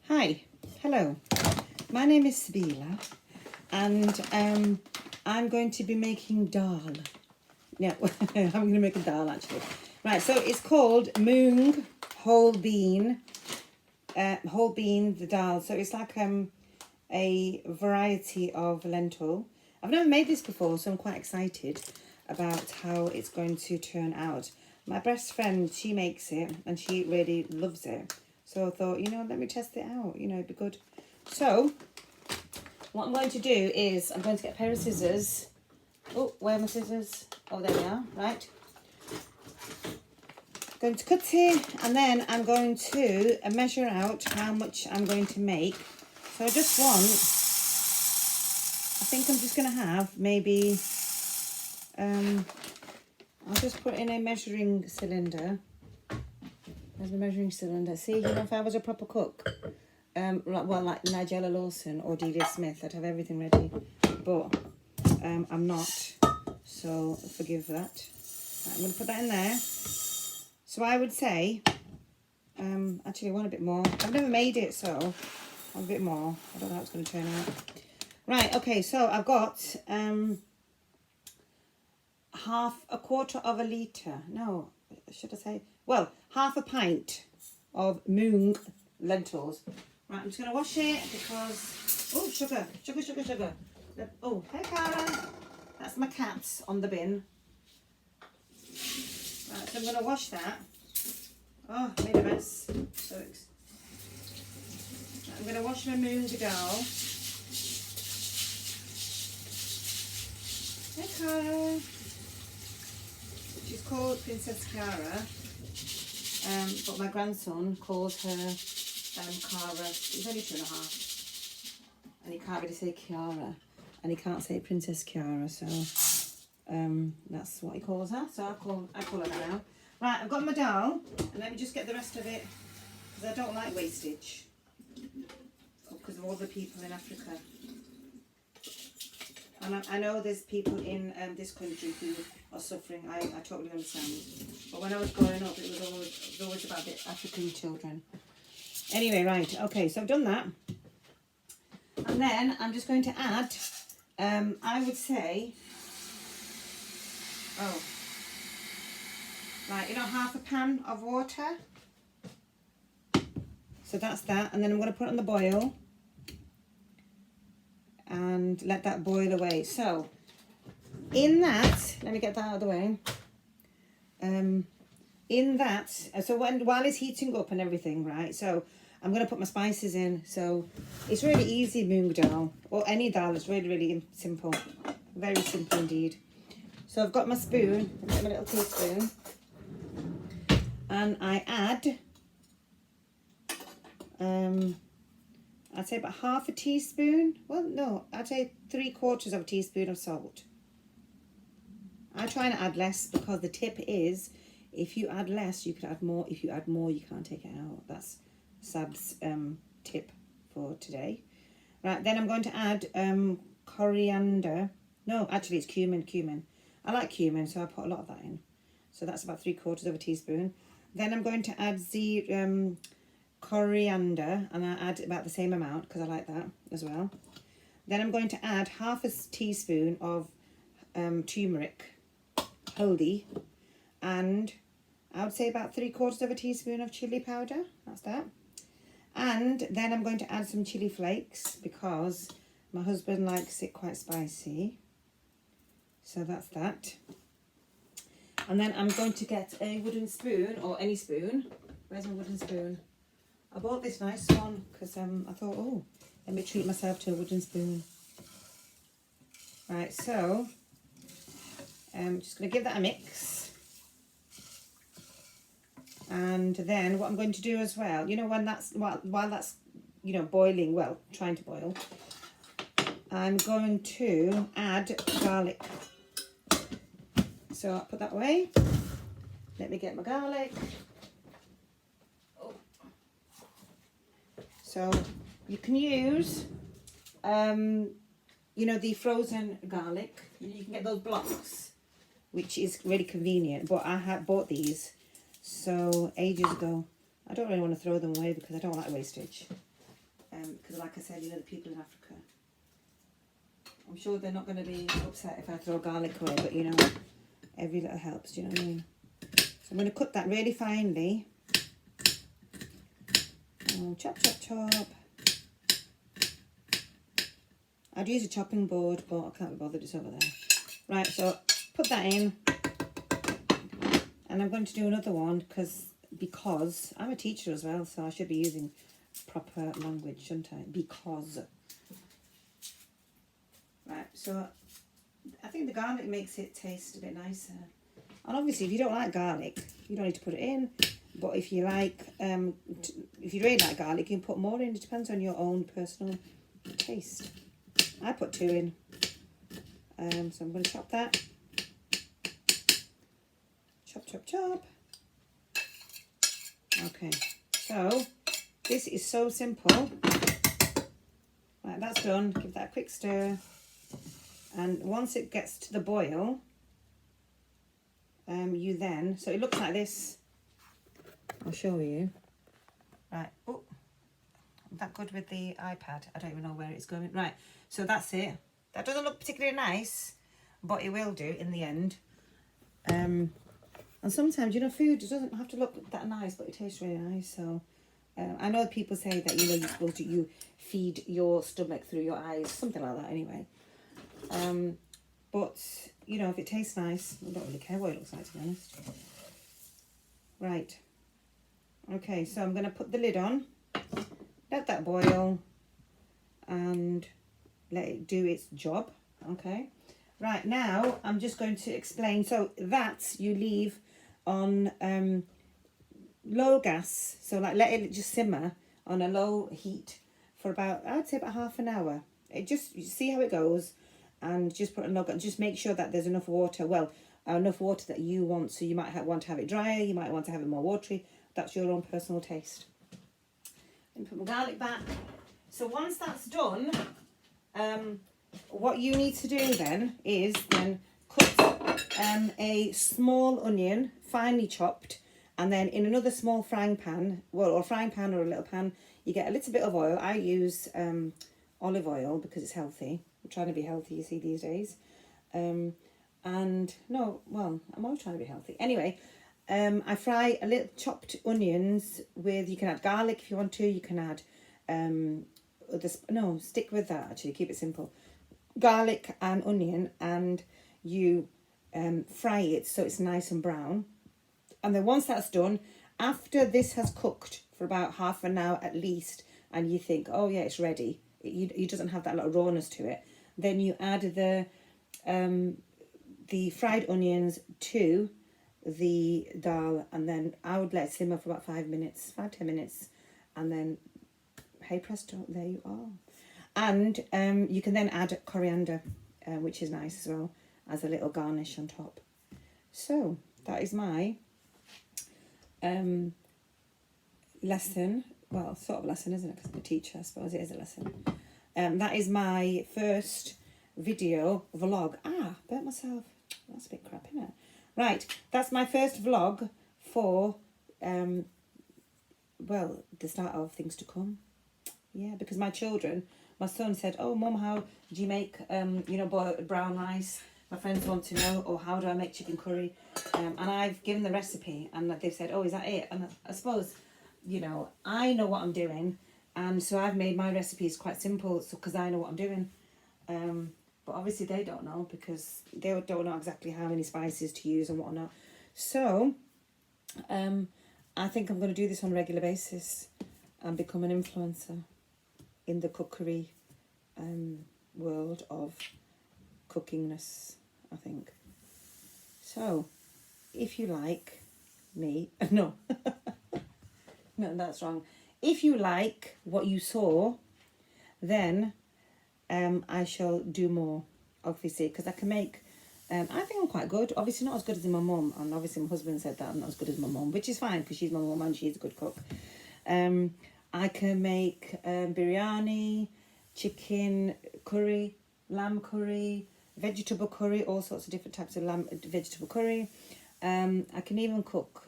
Hi, hello. My name is Sabila, and I'm going to be making dal. No, I'm going to make a dal actually. Right, so it's called Moong whole bean, the dal. So it's like a variety of lentil. I've never made this before, so I'm quite excited about how it's going to turn out. My best friend, she makes it and she really loves it. So I thought, let me test it out. It'd be good. So what I'm going to do is I'm going to get a pair of scissors. Oh, where are my scissors? Oh, there we are. Right. Going to cut it, and then I'm going to measure out how much I'm going to make. So I think I'm just going to have maybe, I'll just put in a measuring cylinder. There's my measuring cylinder. See, if I was a proper cook, like Nigella Lawson or Delia Smith, I'd have everything ready. But I'm not, so forgive that. Right, I'm going to put that in there. So I would say, actually I want a bit more. I've never made it, so I want a bit more. I don't know how it's going to turn out. Right, okay, so I've got a quarter of a litre. No, should I say? Well, half a pint of Moong lentils. Right, I'm just going to wash it because... Oh, sugar. Oh, hey, Cara. That's my cats on the bin. Right, so I'm going to wash that. Oh, I made a mess. I'm going to wash my Moong dal. Hey, Cara. She's called Princess Cara, but my grandson calls her Cara. He's only 2.5, and he can't really say Kiara, and he can't say Princess Kiara, so that's what he calls her. So I call her that now. Right, I've got my dal, and let me just get the rest of it, because I don't like wastage, because of all the people in Africa. And I know there's people in this country who are suffering. I totally understand. But when I was growing up, it was always about the African children. Anyway, right. Okay, so I've done that. And then I'm just going to add, I would say, half a pan of water. So that's that. And then I'm going to put it on the boil. And let that boil away. So in that, let me get that out of the way. While it's heating up and everything, right? So I'm going to put my spices in. So it's really easy, Moong dal, or any dal. It's really, really simple. Very simple indeed. So I've got my spoon, I've got my little teaspoon, and I add I'd say about half a teaspoon. Well, no, I'd say 3/4 of a teaspoon of salt. I try and add less because the tip is, if you add less, you could add more. If you add more, you can't take it out. That's Sabs' tip for today. Right, then I'm going to add coriander. No, actually it's cumin. I like cumin, so I put a lot of that in. So that's about 3/4 of a teaspoon. Then I'm going to add the coriander, and I add about the same amount because I like that as well. Then I'm going to add half a teaspoon of turmeric, haldi, and I would say about 3/4 of a teaspoon of chili powder. That's that. And then I'm going to add some chili flakes because my husband likes it quite spicy. So that's that. And then I'm going to get a wooden spoon, or any spoon. Where's my wooden spoon? I bought this nice one because I thought, let me treat myself to a wooden spoon. Right, so I'm just going to give that a mix. And then what I'm going to do as well, when that's, while that's, boiling, well, trying to boil, I'm going to add garlic. So I'll put that away. Let me get my garlic. So you can use, the frozen garlic. You can get those blocks, which is really convenient. But I have bought these ages ago. I don't really want to throw them away because I don't like wastage. because like I said, you know, the people in Africa, I'm sure they're not going to be upset if I throw garlic away, but you know, every little helps, do you know what I mean? So I'm going to cut that really finely. Chop, chop, chop. I'd use a chopping board, but I can't be bothered, it's over there. Right, so put that in. And I'm going to do another one because I'm a teacher as well, so I should be using proper language, shouldn't I? Because. Right, so I think the garlic makes it taste a bit nicer. And obviously, if you don't like garlic, you don't need to put it in. But if you like, if you really like garlic, you can put more in. It depends on your own personal taste. I put 2 in. So I'm going to chop that. Chop, chop, chop. Okay, so this is so simple. Right, that's done. Give that a quick stir. And once it gets to the boil, you then, so it looks like this. I'll show you. Right, oh, I'm that good with the iPad. I don't even know where it's going. Right, so that's it. That doesn't look particularly nice, but it will do in the end. And sometimes, you know, food doesn't have to look that nice, but it tastes really nice. So I know people say that, you know, you're supposed to you feed your stomach through your eyes, something like that anyway. But, you know, if it tastes nice, I don't really care what it looks like, to be honest. Right. Okay, so I'm going to put the lid on, let that boil, and let it do its job. Okay. Right, now I'm just going to explain. So that you leave on low gas. So like let it just simmer on a low heat for about, I'd say about half an hour. It just, you see how it goes, and just put a low gas. Just make sure that there's enough water. Well, enough water that you want. So you might want to have it drier. You might want to have it more watery. That's your own personal taste. And put my garlic back. So once that's done, what you need to do then is cut a small onion, finely chopped, and then in another small frying pan, well, or frying pan or a little pan, you get a little bit of oil. I use olive oil because it's healthy. I'm trying to be healthy, you see, these days. And no, well, I'm always trying to be healthy. Anyway, I fry a little chopped onions with, you can add garlic if you want to, you can add, no, stick with that actually, keep it simple. Garlic and onion, and you fry it so it's nice and brown. And then once that's done, after this has cooked for about half an hour at least, and you think, oh yeah, it's ready, it doesn't have that lot of rawness to it, then you add the fried onions to the dal, and then I would let it simmer for about 5 minutes, 5-10 minutes, and then hey presto, there you are. And you can then add coriander, which is nice as well, as a little garnish on top. So that is my lesson. Well, sort of lesson, isn't it? Because I'm a teacher, I suppose it is a lesson. That is my first video vlog. Burnt myself. That's a bit crap, isn't it? Right, that's my first vlog for, well, the start of things to come. Yeah, because my son said, oh, Mum, how do you make, you know, brown rice? My friends want to know, or how do I make chicken curry? And I've given the recipe, and they've said, oh, is that it? And I suppose, you know, I know what I'm doing, and so I've made my recipes quite simple, so because I know what I'm doing. But obviously they don't know, because they don't know exactly how many spices to use and whatnot. So, I think I'm going to do this on a regular basis and become an influencer in the cookery world of cookingness, I think. So, if you like me, no, that's wrong. If you like what you saw, then I shall do more, obviously, because I can make, I think I'm quite good. Obviously not as good as my mum, and obviously my husband said that I'm not as good as my mum, which is fine, because she's my mum and she's a good cook. I can make biryani, chicken curry, lamb curry, vegetable curry, all sorts of different types of vegetable curry. I can even cook